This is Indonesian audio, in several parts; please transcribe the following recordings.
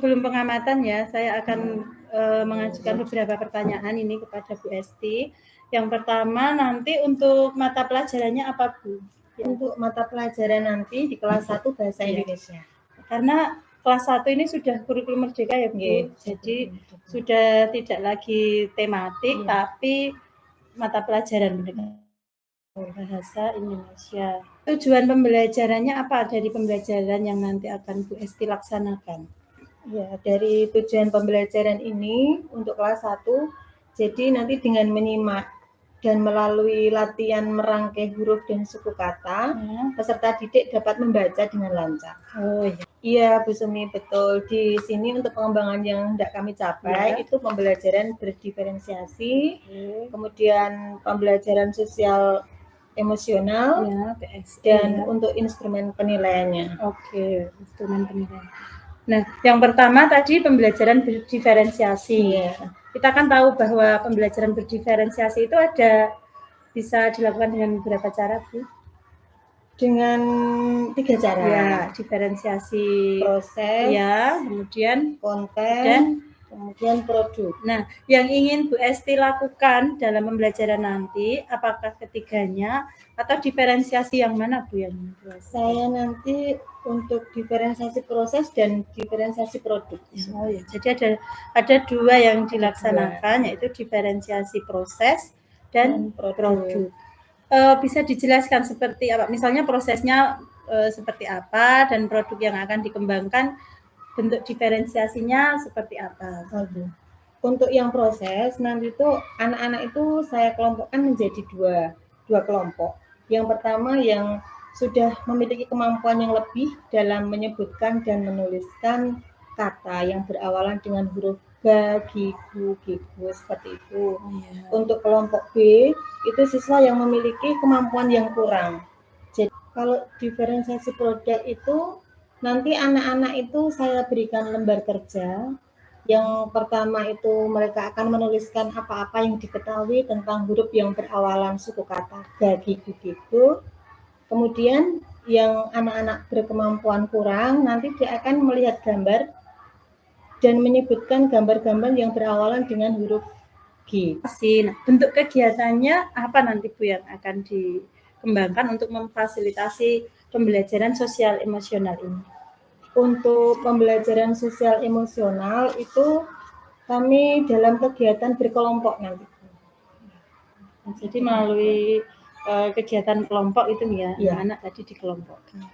sebelum pengamatan ya, saya akan mengajukan beberapa pertanyaan ini kepada Bu Esti. Yang pertama nanti untuk mata pelajarannya apa Bu? Untuk mata pelajaran nanti di kelas 1 Bahasa Indonesia. Karena kelas 1 ini sudah kurikulum merdeka ya Bu, jadi sudah tidak lagi tematik tapi mata pelajaran Bahasa Indonesia. Tujuan pembelajarannya apa dari pembelajaran yang nanti akan Bu Esti laksanakan? Ya, dari tujuan pembelajaran ini untuk kelas 1, jadi nanti dengan menyimak dan melalui latihan merangkai huruf dan suku kata, peserta didik dapat membaca dengan lancar. Oh iya. Iya, Bu Sumi, betul. Di sini untuk pengembangan yang hendak kami capai itu pembelajaran berdiferensiasi, kemudian pembelajaran sosial emosional, dan untuk instrumen penilaiannya. Oke, instrumen penilaian. Nah, yang pertama tadi pembelajaran berdiferensiasi. Kita kan tahu bahwa pembelajaran berdiferensiasi itu bisa dilakukan dengan beberapa cara, Bu? Dengan 3 cara. Ya, diferensiasi proses, ya, kemudian konten, dan kemudian produk. Nah, yang ingin Bu Esti lakukan dalam pembelajaran nanti, apakah ketiganya atau diferensiasi yang mana Bu yang saya nanti untuk diferensiasi proses dan diferensiasi produk. Oh ya, jadi ada 2 yang dilaksanakan, yaitu diferensiasi proses dan produk. Bisa dijelaskan seperti apa? Misalnya prosesnya seperti apa dan produk yang akan dikembangkan bentuk diferensiasinya seperti apa? Untuk yang proses nanti itu anak-anak itu saya kelompokkan menjadi dua kelompok. Yang pertama yang sudah memiliki kemampuan yang lebih dalam menyebutkan dan menuliskan kata yang berawalan dengan huruf ga, gigu, gigu seperti itu. Untuk kelompok B itu siswa yang memiliki kemampuan yang kurang. Jadi kalau diferensiasi produk itu nanti anak-anak itu saya berikan lembar kerja. Yang pertama itu mereka akan menuliskan apa-apa yang diketahui tentang huruf yang berawalan suku kata ga, gigu, gigu. Kemudian yang anak-anak berkemampuan kurang nanti dia akan melihat gambar dan menyebutkan gambar-gambar yang berawalan dengan huruf G. Nah, bentuk kegiatannya apa nanti Bu yang akan dikembangkan untuk memfasilitasi pembelajaran sosial emosional ini? Untuk pembelajaran sosial emosional itu kami dalam kegiatan berkelompok nanti. Jadi melalui kegiatan kelompok itu ya, anak-anak tadi dikelompokkan.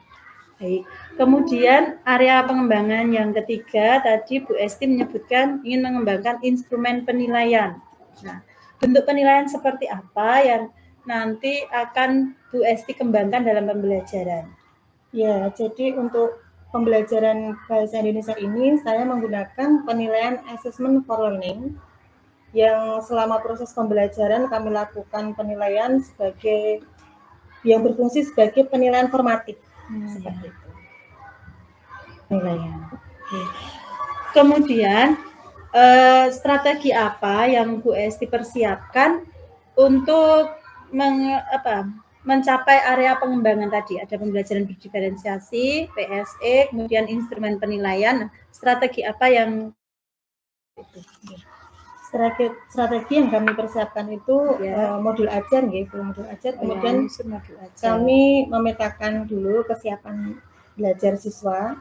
Baik. Kemudian area pengembangan yang ketiga tadi Bu Esti menyebutkan ingin mengembangkan instrumen penilaian. Nah, bentuk penilaian seperti apa yang nanti akan Bu Esti kembangkan dalam pembelajaran? Ya, jadi untuk pembelajaran Bahasa Indonesia ini saya menggunakan penilaian assessment for learning yang selama proses pembelajaran kami lakukan penilaian sebagai yang berfungsi sebagai penilaian formatif. Seperti itu. Penilaian. Kemudian strategi apa yang Bu Esti persiapkan untuk mencapai area pengembangan tadi? Ada pembelajaran berdiferensiasi, PSE, kemudian instrumen penilaian. Strategi apa yang strategi yang kami persiapkan itu modul ajar modul ajar. Kemudian kami memetakan dulu kesiapan belajar siswa,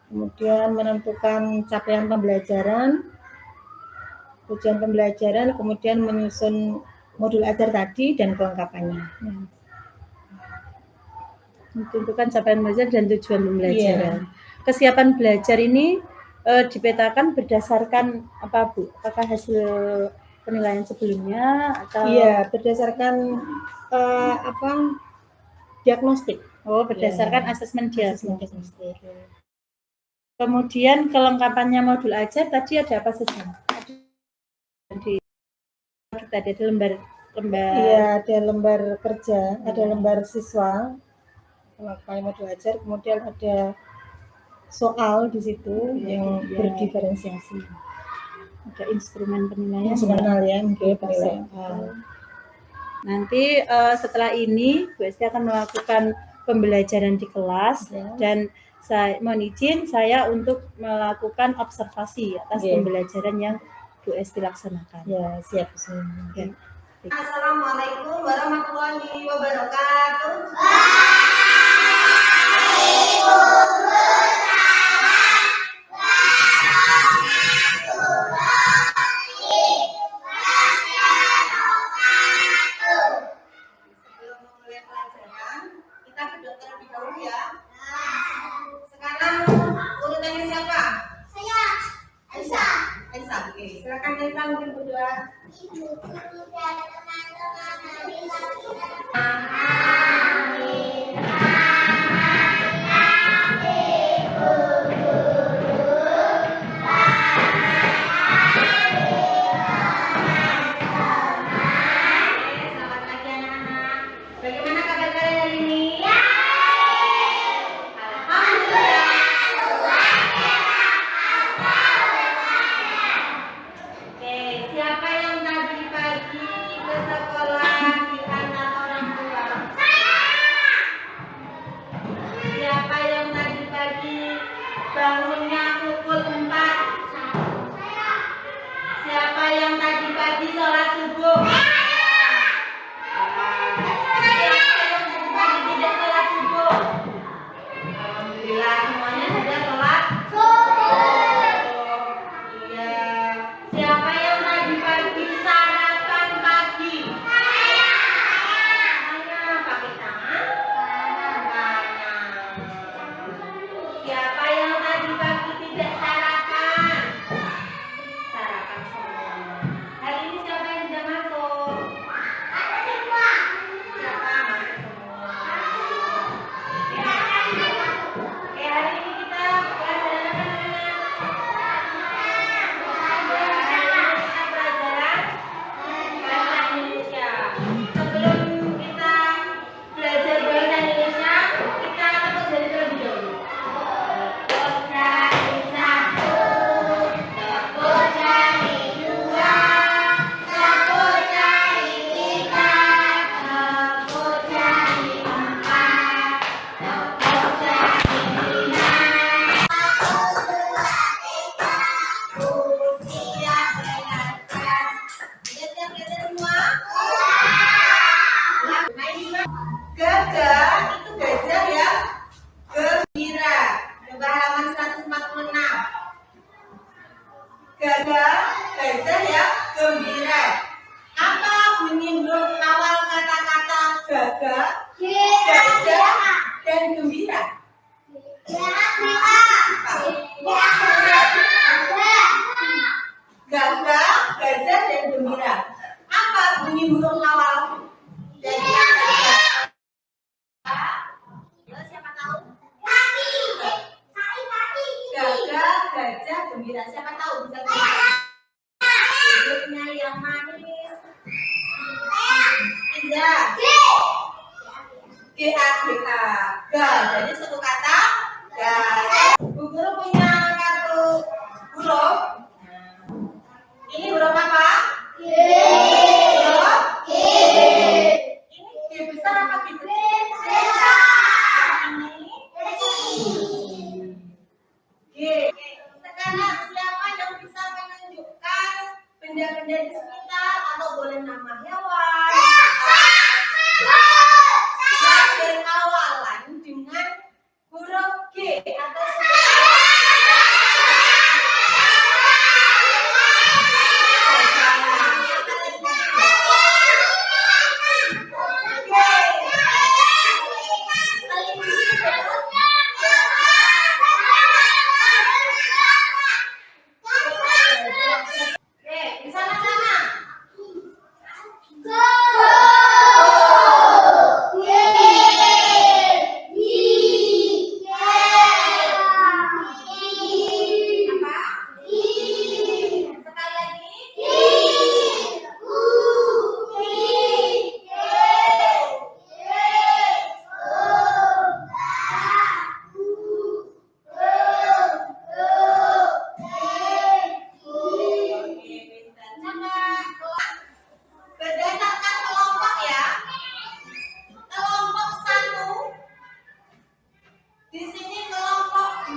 kemudian menentukan capaian pembelajaran, tujuan pembelajaran, kemudian menyusun modul ajar tadi dan kelengkapannya. Menentukan capaian belajar dan tujuan pembelajaran. Kesiapan belajar ini dipetakan berdasarkan apa Bu? Apakah hasil penilaian sebelumnya atau? Iya, berdasarkan diagnostik. Oh, berdasarkan asesmen diagnostik. Kemudian kelengkapannya modul ajar tadi ada apa saja? Tadi ada lembar. Iya, ada lembar kerja, ada lembar siswa, memakai modul ajar, kemudian ada soal di situ yang berdiferensiasi. Ada instrumen penilaian. Penilaian. Nanti setelah ini Bu Esti akan melakukan pembelajaran di kelas dan saya mohon izin saya untuk melakukan observasi atas pembelajaran yang Bu Esti laksanakan. Ya, siap. Ya. Assalamualaikum warahmatullahi wabarakatuh. Sebelum memulai pelajaran, kita berdoa terlebih dahulu ya. Sekarang urutannya siapa? Saya. Aisyah. Aisyah. Oke, silakan Aisyah mungkin berdoa. Selamat pagi anak-anak. Bagaimana kabar kalian hari ini? Alhamdulillah. Oke, siapa yang tadi pagi ke sekolah diantar orang tua? Siapa yang tadi pagi bangunnya pukul 4? Siapa yang tadi pagi sholat subuh? Siapa yang tadi pagi tidak sholat subuh? Alhamdulillah semuanya sudah sholat subuh. Iya. Siapa yang tadi pagi sarapan pagi? Saya. Pakai tangan? Tangan. Siapa yang tadi pagi tidak sarapan? Sarapan semua. Hari ini siapa yang sudah masuk? Ada semua. Siapa masuk semua? Oke, hari ini kita pelajaran apa namanya? Hari ini kita pelajaran bahasa Indonesia. Sebelum kita belajar bahasa Indonesia, kita tepuk jari terlebih dahulu. Tepuk jari 1, tepuk jari 2, tepuk jari 3, tepuk jari 4, tepuk jari 5. Siap belajar. Siap belajar semua? Main juga. Gagah itu gajah ya. Gembira. Coba halaman 146. Gagah, gajah ya, gembira. Apa bunyi huruf awal kata-kata gagah, gajah, dan gembira? Gagah, gajah, dan gembira. Apa bunyi huruf awal? Dari gagah. Siapa tahu? Gagah, gajah, gembira. Siapa tahu bisa hidupnya yang manis. Iya. G-A-G-A. Ga. Jadi satu kata. Ga. Bu Guru punya kartu huruf. Ini huruf apa? Huruf G. Ini G besar apa G kecil? Ini G. Sekarang siapa yang bisa menunjukkan benda-benda di sekitar atau boleh nama hewan yang berawalan dengan huruf G atau Oke, di sana-sana.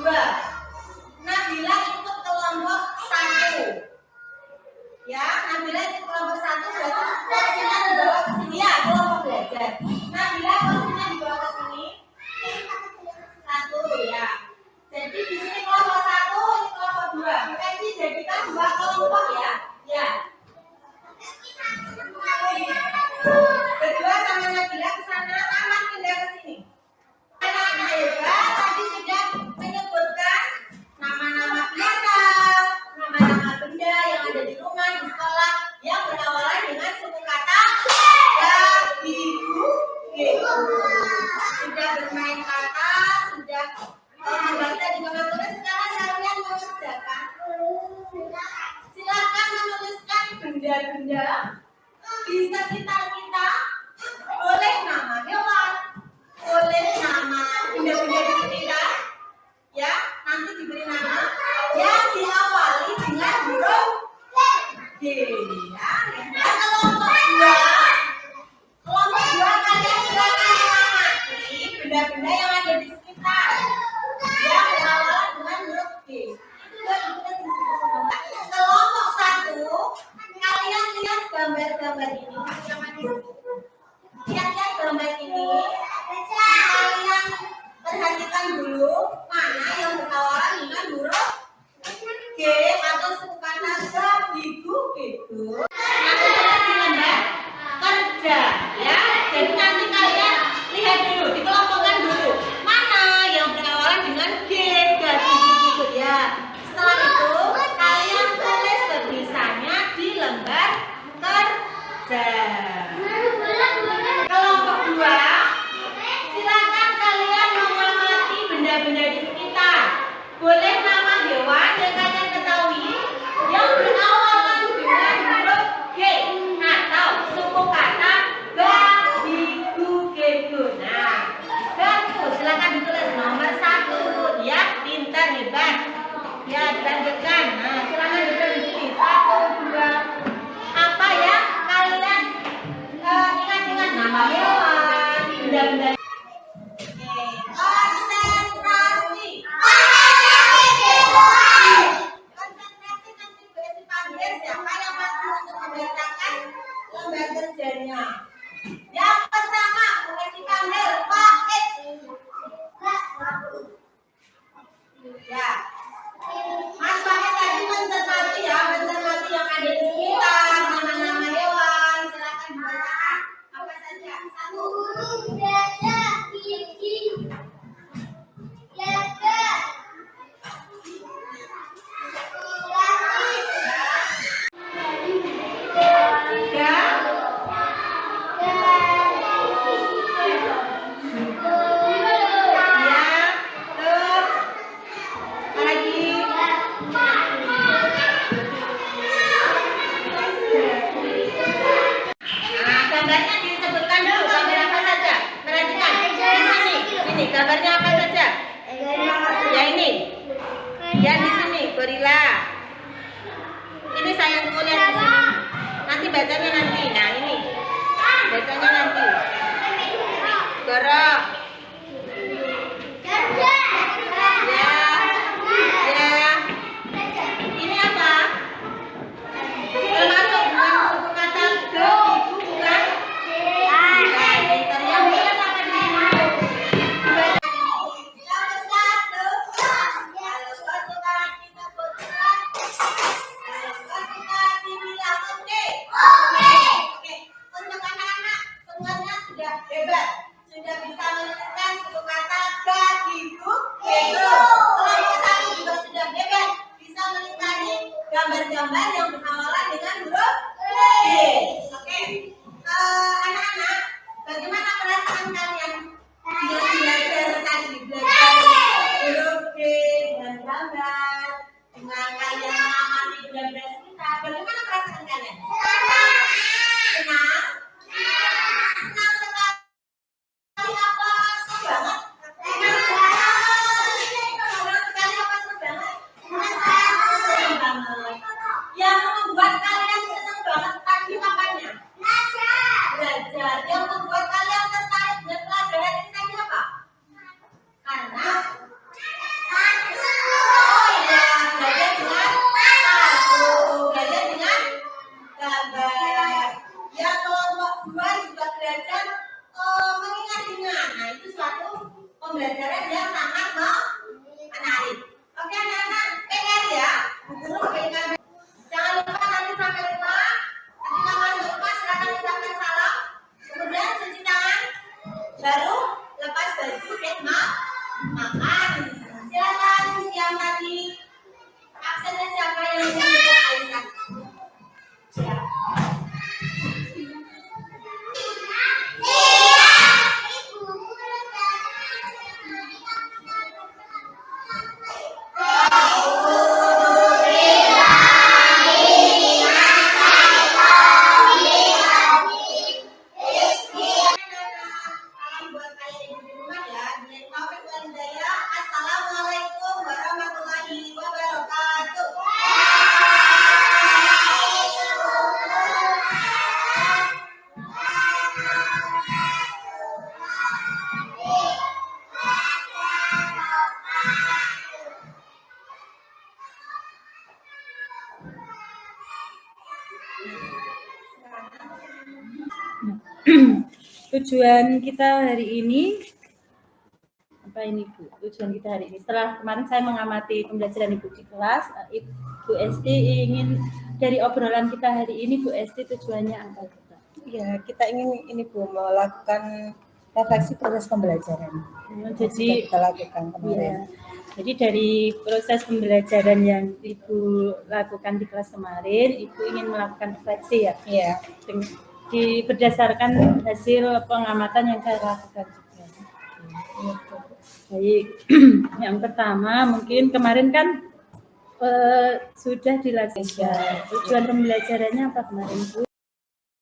2. Nabila ikut kelompok 1. Ya, Nabila ikut kelompok 1 berarti porsinya dibawa ke sini ya, kelompok belajar. Nabila porsinya dibawa ke sini. 1 ya. Jadi di sini kelompok 1, ini kelompok 2. Berarti jadikan 2 kelompok ya. Ya. Kedua sama Nabila ke sana, Ahmad pindah ke sini. Anak-anak hebat tadi sudah menyebutkan nama-nama binatang, nama-nama benda yang ada di rumah, di sekolah yang berawalan dengan suku kata ibu, gitu. Sudah bermain kata, sudah membaca di papan tulis. Sekarang kalian mengerjakan. Silakan menuliskan benda-benda di sekitar kita. Boleh nama hewan, boleh nama benda-benda di sekitar, ya, nanti diberi nama yang diawali dengan huruf G, ya. Kelompok 2 kalian silakan mengamati benda-benda yang ada di sekitar yang berawal dengan huruf G. Kelompok 1 kalian lihat gambar-gambar ini. Lihat gambar ini. Kalian perhatikan dulu mana yang berawalan dengan huruf G atau suku kata gabigu gitu. Nanti kalian di lembar kerja ya. Jadi nanti kalian lihat dulu, dikelompokkan dulu mana yang berawalan dengan G gabigu gitu ya. Setelah itu kalian tulis tulisannya di lembar kerja. Kelompok 2, silakan kalian mengamati benda-benda di sekitar. Boleh nama hewan yang kalian ketahui yang berawalan dengan huruf G atau suku kata gabigu gitu. Nah, gabigu silakan ditulis nomor 1 ya, pintar hebat. Ya, dilanjutkan. Nah, silakan ditulis di sini 1, 2. Apa ya kalian ingat-ingat nama hewan, benda-benda. Konsentrasi. Konsentrasi nanti boleh dipanggil siapa yang maju untuk membacakan lembar kerjanya. Yang pertama boleh dipanggil Wahid. Ya. Mas Wahid tadi mencermati ya, mencermati yang ada di sekitar, nama-nama hewan. Silakan dibacakan. Apa saja? 1. Gambarnya disebutkan dulu, gambar apa saja? Perhatikan, di sini gambarnya apa saja? Ya ini, ya di sini gorila. Ini sayang kuliah di sini. Nanti bacanya nanti. Nah ini, bacanya nanti. Gorok. Ya, ya. Ini apa? Termasuk dengan suku kata gabigu bukan? Yang boleh sama di sini. Nomor 1. Kalau sekarang kita putuskan, kita dibilang oke. Oke. Untuk anak-anak semuanya sudah hebat, sudah bisa menuliskan suku kata gabigu. Kelompok 1 juga sudah hebat, bisa melintasi gambar-gambar yang berawalan dengan huruf G. Oke. Anak-anak, bagaimana perasaan kalian dengan belajar tadi, belajar huruf G dengan gambar, dengan kalian mengamati benda-benda sekitar? Bagaimana perasaan kalian? Senang? Senang sekali apa? Senang banget? Senang sekali apa senang banget? Senang banget. Yang membuat kalian senang banget tadi apanya? Belajar. Yang membuat kalian tertarik dengan pelajaran ini tadi apa? Karena tujuan kita hari ini apa ini Bu? Tujuan kita hari ini setelah kemarin saya mengamati pembelajaran Ibu di kelas, Ibu Esti ingin dari obrolan kita hari ini Bu Esti tujuannya apa? Ya, kita ingin ini Bu melakukan refleksi proses pembelajaran. Jadi kita lakukan kemarin. Ya, jadi dari proses pembelajaran yang Ibu lakukan di kelas kemarin, Ibu ingin melakukan refleksi ya? Iya. Berdasarkan hasil pengamatan yang saya lakukan juga. Baik, yang pertama mungkin kemarin kan sudah dilaksanakan. Tujuan pembelajarannya apa kemarin Bu?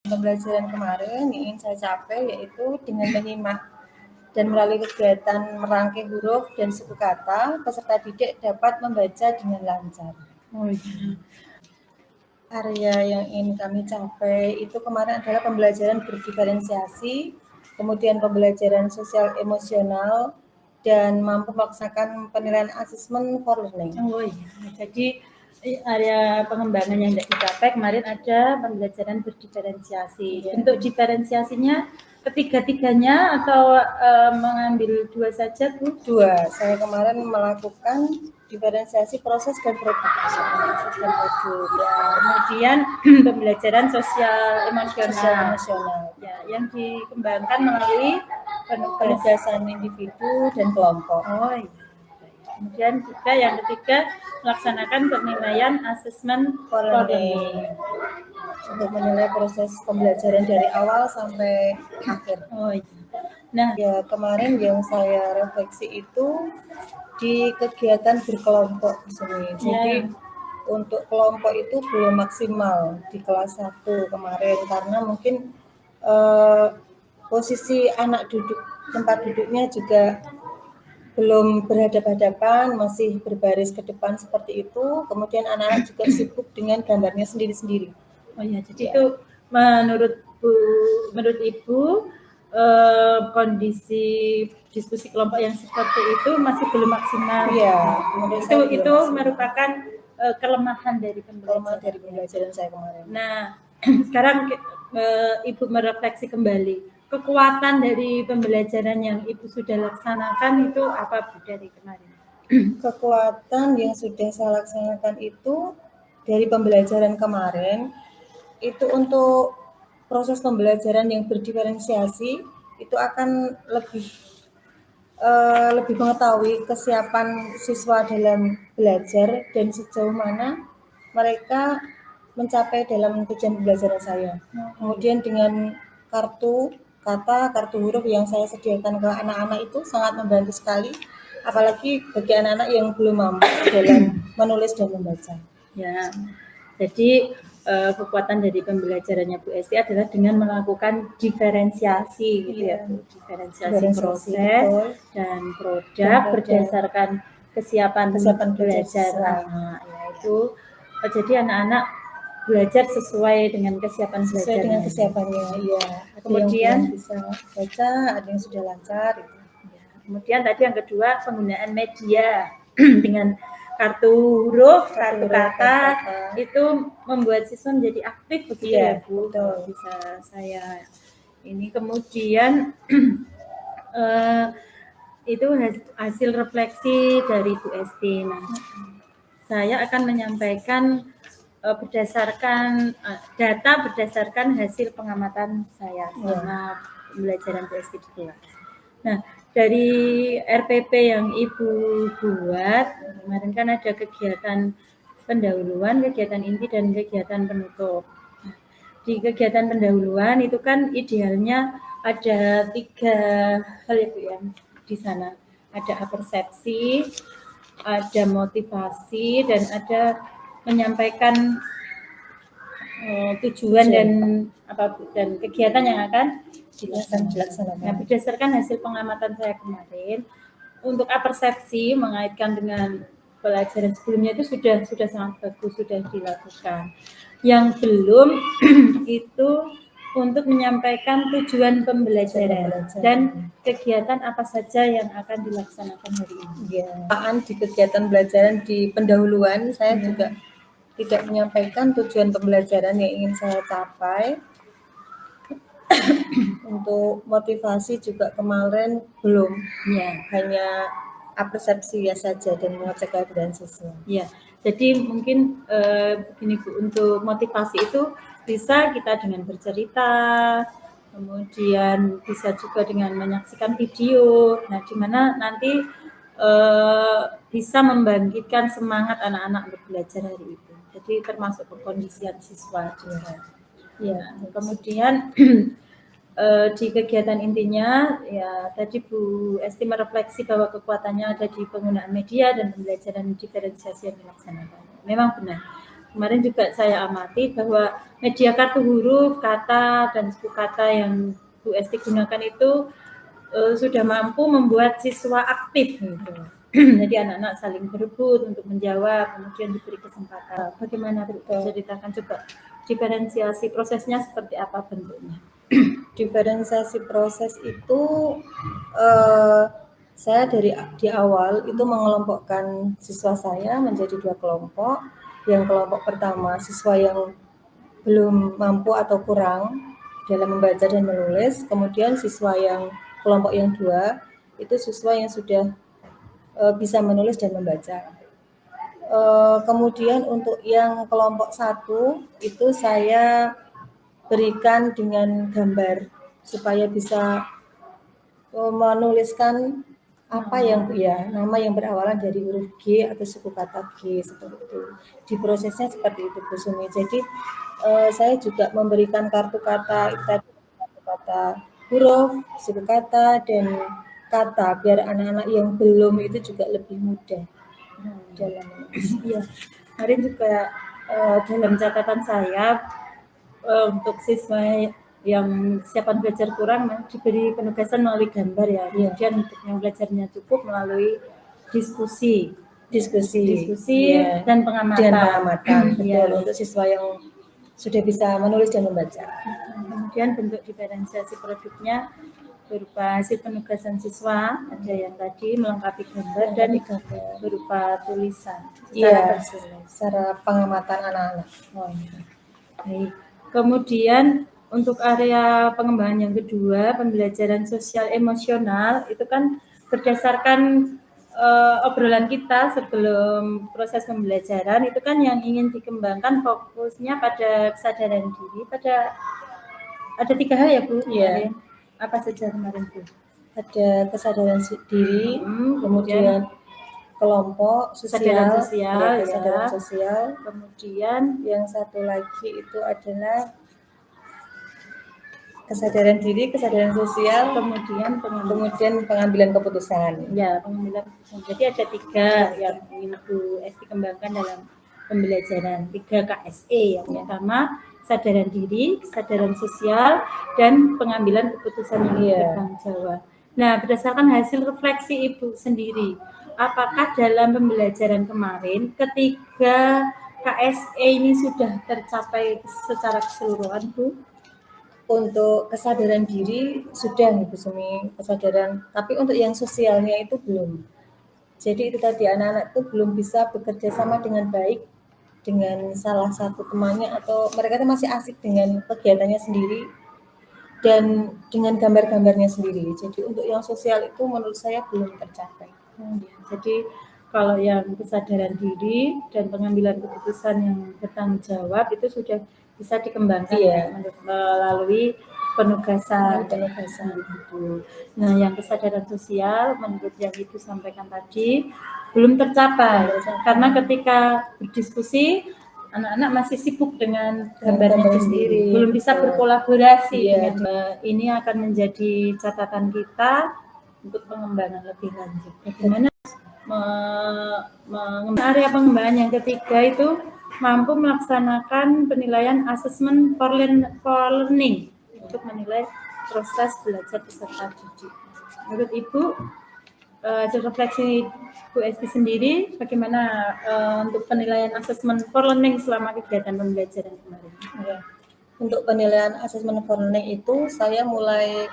Pembelajaran kemarin yang ingin saya capai yaitu dengan menyimak dan melalui kegiatan merangkai huruf dan suku kata, peserta didik dapat membaca dengan lancar. Oh iya. Area yang ingin kami capai itu kemarin adalah pembelajaran berdiferensiasi, kemudian pembelajaran sosial emosional, dan mampu melaksanakan penilaian asesmen for learning. Oh iya, jadi area pengembangan yang tidak dicapai kemarin ada pembelajaran berdiferensiasi. Bentuk diferensiasinya ketiga-tiganya atau mengambil dua saja Bu? Dua, saya kemarin melakukan diferensiasi proses dan produk. Proses dan produk. Ya, kemudian pembelajaran sosial emosional. Ya, yang dikembangkan melalui penugasan individu dan kelompok. Oh iya. Kemudian juga yang ketiga melaksanakan penilaian asesmen for learning untuk menilai proses pembelajaran dari awal sampai akhir. Oh iya. Nah, ya kemarin yang saya refleksi itu di kegiatan berkelompok di sini. Jadi untuk kelompok itu belum maksimal di kelas 1 kemarin karena mungkin posisi anak duduk tempat duduknya juga belum berhadapan-hadapan, masih berbaris ke depan seperti itu. Kemudian anak-anak juga sibuk dengan gambarnya sendiri-sendiri. Oh ya, jadi itu menurut Ibu kondisi diskusi kelompok yang seperti itu masih belum maksimal. Iya, itu merupakan kelemahan dari pembelajaran saya kemarin. Nah, sekarang Ibu merefleksi kembali. Kekuatan dari pembelajaran yang Ibu sudah laksanakan itu apa Bu dari kemarin? Kekuatan yang sudah saya laksanakan itu dari pembelajaran kemarin itu untuk proses pembelajaran yang berdiferensiasi itu akan lebih mengetahui kesiapan siswa dalam belajar dan sejauh mana mereka mencapai dalam tujuan pembelajaran saya. Kemudian dengan kartu kata, kartu huruf yang saya sediakan ke anak-anak itu sangat membantu sekali, apalagi bagi anak-anak yang belum mampu dalam menulis dan membaca. Ya, jadi kekuatan dari pembelajarannya Bu Esti adalah dengan melakukan diferensiasi, gitu ya, diferensiasi proses betul. Dan produk berdasarkan kesiapan belajar anak, yaitu jadi anak-anak belajar sesuai dengan kesiapan belajar. Sesuai dengan kesiapannya, iya. Kemudian yang bisa baca, ada yang sudah lancar. Gitu. Ya. Kemudian tadi yang kedua penggunaan media dengan kartu huruf, kartu kata itu membuat siswa menjadi aktif begitu ya Bu. Betul. Bisa saya ini kemudian itu hasil refleksi dari Bu Esti. Nah, saya akan menyampaikan berdasarkan data berdasarkan hasil pengamatan saya selama pembelajaran Bu Esti di kelas. Nah, dari RPP yang Ibu buat kemarin kan ada kegiatan pendahuluan, kegiatan inti dan kegiatan penutup. Nah, di kegiatan pendahuluan itu kan idealnya ada 3 hal ya Bu ya di sana. Ada persepsi, ada motivasi dan ada menyampaikan tujuan dan kegiatan yang akan dilaksanakan. Nah, berdasarkan hasil pengamatan saya kemarin, untuk persepsi mengaitkan dengan pelajaran sebelumnya itu sudah sangat bagus, sudah dilakukan. Yang belum itu untuk menyampaikan tujuan pembelajaran dan kegiatan apa saja yang akan dilaksanakan hari ini. Ya, di kegiatan pembelajaran di pendahuluan saya juga tidak menyampaikan tujuan pembelajaran yang ingin saya capai. Untuk motivasi juga kemarin belum, Ya. hanya persepsi ya saja dan mengecek keadaan siswa. Ya, jadi mungkin begini Bu, untuk motivasi itu bisa kita dengan bercerita, kemudian bisa juga dengan menyaksikan video. Nah, di mana nanti bisa membangkitkan semangat anak-anak untuk belajar hari itu. Jadi termasuk kekondisian siswa juga. Ya, Kemudian di kegiatan intinya ya tadi Bu Esti merefleksi bahwa kekuatannya ada di penggunaan media dan pembelajaran diferensiasi yang dilaksanakan. Memang benar. Kemarin juga saya amati bahwa media kartu huruf, kata dan suku kata yang Bu Esti gunakan itu sudah mampu membuat siswa aktif gitu. Jadi anak-anak saling berebut untuk menjawab, kemudian diberi kesempatan. Bagaimana Bu? Ceritakan coba diferensiasi prosesnya seperti apa bentuknya? Diferensiasi proses itu saya di awal itu mengelompokkan siswa saya menjadi 2 kelompok. Yang kelompok pertama siswa yang belum mampu atau kurang dalam membaca dan menulis, kemudian siswa yang kelompok yang 2 itu siswa yang sudah bisa menulis dan membaca. Kemudian untuk yang kelompok 1 itu saya berikan dengan gambar supaya bisa menuliskan apa yang nama yang berawalan dari huruf G atau suku kata G seperti itu. Di prosesnya seperti itu Bu Sumi. Jadi saya juga memberikan kartu kata huruf, suku kata dan kata biar anak-anak yang belum itu juga lebih mudah dalam menulis. Iya, kemarin juga dalam catatan saya untuk siswa yang kesiapan belajar kurang diberi penugasan melalui gambar ya. Kemudian untuk yang belajarnya cukup melalui diskusi dan pengamatan. Betul, untuk siswa yang sudah bisa menulis dan membaca. Kemudian bentuk diferensiasi produknya berupa hasil penugasan siswa, ada yang tadi melengkapi gambar dan berupa tulisan secara pengamatan anak-anak. Baik. Kemudian untuk area pengembangan yang kedua, pembelajaran sosial emosional itu kan berdasarkan obrolan kita sebelum proses pembelajaran itu kan yang ingin dikembangkan fokusnya pada kesadaran diri, ada 3 hal ya Bu? Iya. Apa saja kemarin Bu? Ada kesadaran diri, kemudian kelompok sosial, kesadaran sosial, kemudian yang satu lagi itu adalah kesadaran diri, kesadaran sosial, kemudian pengambilan keputusan. Ya, pengambilan keputusan. Jadi ada 3 yang ingin Bu Esti kembangkan dalam pembelajaran, 3 KSE. Yang pertama kesadaran diri, kesadaran sosial, dan pengambilan keputusan yang bertanggung jawab. Nah, berdasarkan hasil refleksi Ibu sendiri, apakah dalam pembelajaran kemarin ketiga KSE ini sudah tercapai secara keseluruhan, Bu? Untuk kesadaran diri sudah nih Bu Sumi, kesadaran, tapi untuk yang sosialnya itu belum. Jadi itu tadi anak-anak itu belum bisa bekerja sama dengan baik dengan salah satu temannya atau mereka itu masih asik dengan kegiatannya sendiri dan dengan gambar-gambarnya sendiri. Jadi untuk yang sosial itu menurut saya belum tercapai. Jadi kalau yang kesadaran diri dan pengambilan keputusan yang bertanggung jawab itu sudah bisa dikembangkan melalui penugasan gitu. Nah, yang kesadaran sosial menurut yang Ibu sampaikan tadi belum tercapai karena ketika berdiskusi anak-anak masih sibuk dengan gambarnya sendiri, belum bisa berkolaborasi dengan ini akan menjadi catatan kita untuk pengembangan lebih lanjut. Bagaimana area pengembangan yang ketiga itu mampu melaksanakan penilaian assessment for learning untuk menilai proses belajar peserta didik. Menurut Ibu, refleksi Bu Esti sendiri, bagaimana untuk penilaian assessment for learning selama kegiatan pembelajaran kemarin? Ya. Untuk penilaian assessment for learning itu, saya mulai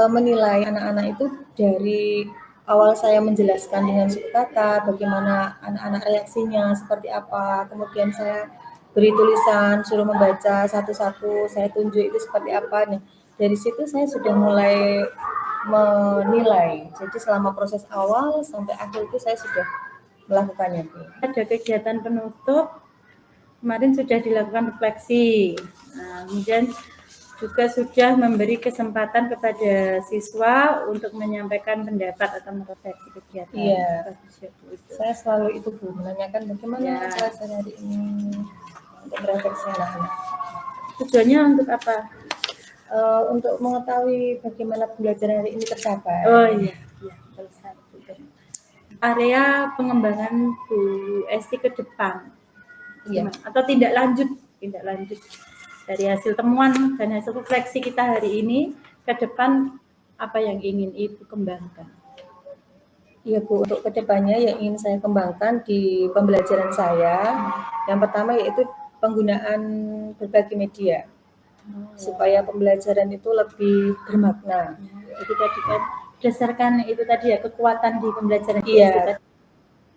menilai anak-anak itu dari awal saya menjelaskan dengan suku kata, bagaimana anak-anak reaksinya, seperti apa, kemudian saya beri tulisan, suruh membaca satu-satu, saya tunjuk itu seperti apa. Nah, dari situ saya sudah mulai menilai. Jadi selama proses awal sampai akhir itu saya sudah melakukannya, Bu. Ada kegiatan penutup, kemarin sudah dilakukan refleksi. Nah, kemudian juga sudah memberi kesempatan kepada siswa untuk menyampaikan pendapat atau merefleksi kegiatan. Iya. Bagus ya, Bu. Saya selalu itu, Bu, menanyakan bagaimana Ya. pelajaran hari ini untuk merefleksi anak-anak. Tujuannya untuk apa? Untuk mengetahui bagaimana pembelajaran hari ini tercapai. Oh iya, iya, betul sekali. Area pengembangan Bu Esti ke depan, Iya. atau tindak lanjut dari hasil temuan dan hasil refleksi kita hari ini ke depan, apa yang ingin Ibu kembangkan? Iya, Bu, untuk kedepannya yang ingin saya kembangkan di pembelajaran saya, yang pertama yaitu penggunaan berbagai media supaya pembelajaran itu lebih bermakna. Jadi tadi kan berdasarkan itu tadi ya, kekuatan di pembelajaran Iya. itu tadi,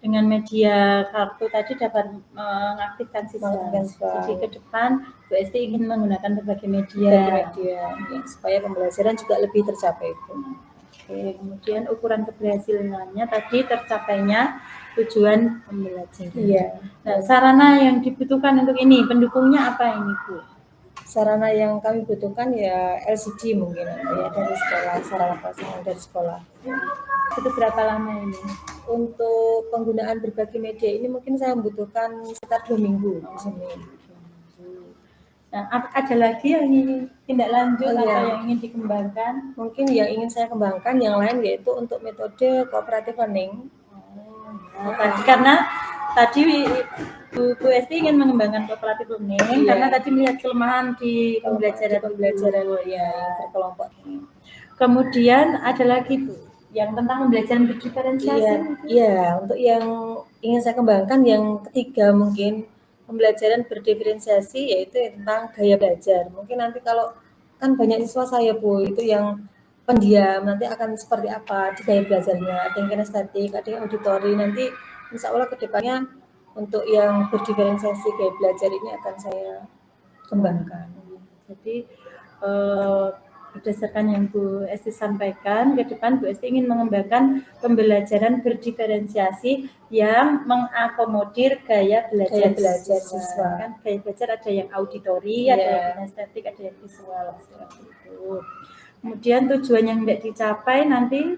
dengan media kartu tadi dapat mengaktifkan siswa. Mengaktifkan siswa. Jadi ke depan Bu Esti ingin menggunakan berbagai Berbagai media. media, ya, supaya pembelajaran juga lebih tercapai, Bu. Oke, kemudian ukuran keberhasilannya tadi tercapainya tujuan pembelajaran. Iya. Nah, sarana yang dibutuhkan untuk ini, pendukungnya apa ini, Bu? Sarana yang kami butuhkan ya LCD mungkin ya dari sekolah, sarana prasarana dari sekolah. Itu berapa lama ini? Untuk penggunaan berbagai media ini mungkin saya membutuhkan sekitar 2 minggu di sini. Nah, ada lagi yang ingin tindak lanjut Oh, atau iya. yang ingin dikembangkan? Mungkin yang ingin saya kembangkan yang lain yaitu untuk metode cooperative learning. Nah, tadi karena tadi Bu Esti ingin mengembangkan cooperative learning Iya. karena tadi melihat kelemahan di pembelajaran ya berkelompok. Kemudian ada lagi Bu yang tentang pembelajaran berdiferensiasi. Iya, untuk yang ingin saya kembangkan yang ketiga mungkin pembelajaran berdiferensiasi yaitu tentang gaya belajar. Mungkin nanti kalau kan banyak siswa saya, Bu, itu yang pendiam, nanti akan seperti apa di gaya belajarnya. Ada yang kinestetik, ada yang auditori. Nanti insya Allah kedepannya untuk yang berdiferensiasi gaya belajar ini akan saya kembangkan. Jadi berdasarkan yang Bu Esti sampaikan, ke depan Bu Esti ingin mengembangkan pembelajaran berdiferensiasi yang mengakomodir gaya belajar siswa. Kan gaya belajar ada yang auditori, Iya. ada yang kinestetik, ada yang visual seperti itu. Kemudian tujuan yang tidak dicapai nanti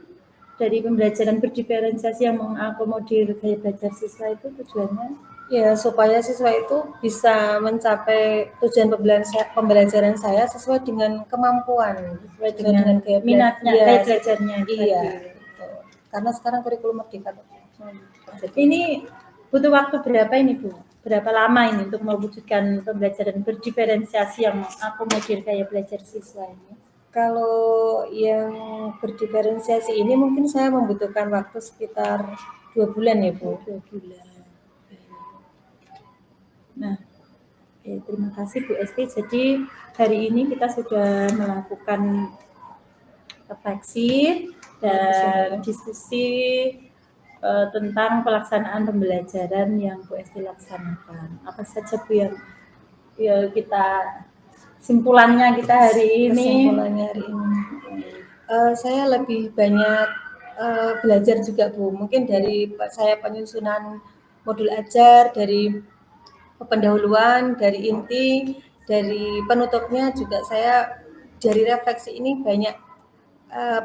dari pembelajaran berdiferensiasi yang mengakomodir gaya belajar siswa itu tujuannya Ya, supaya siswa itu bisa mencapai tujuan pembelajaran saya sesuai dengan kemampuan, sesuai dengan gaya minatnya, belajar. gaya belajarnya. Iya, tadi. betul. Karena sekarang kurikulum merdeka. Ini butuh waktu berapa ini Bu? Berapa lama ini untuk mewujudkan pembelajaran berdiferensiasi yang mengakomodir gaya belajar siswa ini? Kalau yang berdiferensiasi ini mungkin saya membutuhkan waktu sekitar 2 bulan ya, Bu. 2 bulan. Nah, terima kasih Bu Esti. Jadi hari ini kita sudah melakukan refleksi dan diskusi tentang pelaksanaan pembelajaran yang Bu Esti laksanakan. Apa saja Bu yang kita simpulannya kita hari ini? Kesimpulannya hari ini, saya lebih banyak belajar juga, Bu. Mungkin dari saya penyusunan modul ajar, dari pendahuluan, dari inti, dari penutupnya juga saya dari refleksi ini banyak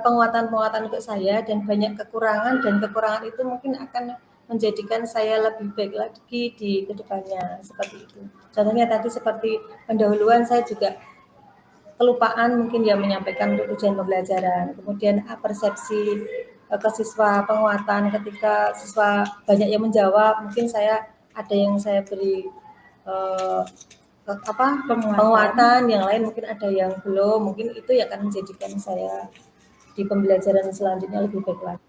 penguatan-penguatan untuk saya dan banyak kekurangan, dan kekurangan itu mungkin akan menjadikan saya lebih baik lagi di kedepannya seperti itu. Contohnya tadi seperti pendahuluan saya juga kelupaan mungkin ya menyampaikan untuk tujuan pembelajaran, kemudian persepsi ke siswa, penguatan ketika siswa banyak yang menjawab, mungkin saya ada yang saya beri penguatan, yang lain mungkin ada yang belum, mungkin itu yang akan menjadikan saya di pembelajaran selanjutnya lebih baik lagi.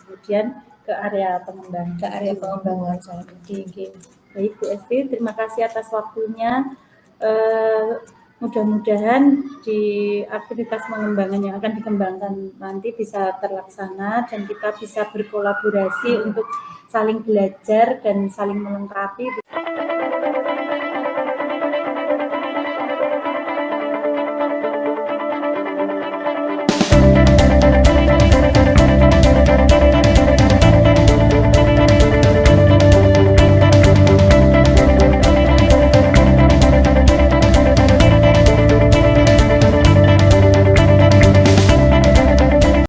Kemudian ke area pengembangan saya. Baik Bu Esti, terima kasih atas waktunya. Mudah-mudahan di aktivitas pengembangan yang akan dikembangkan nanti bisa terlaksana dan kita bisa berkolaborasi untuk saling belajar dan saling melengkapi.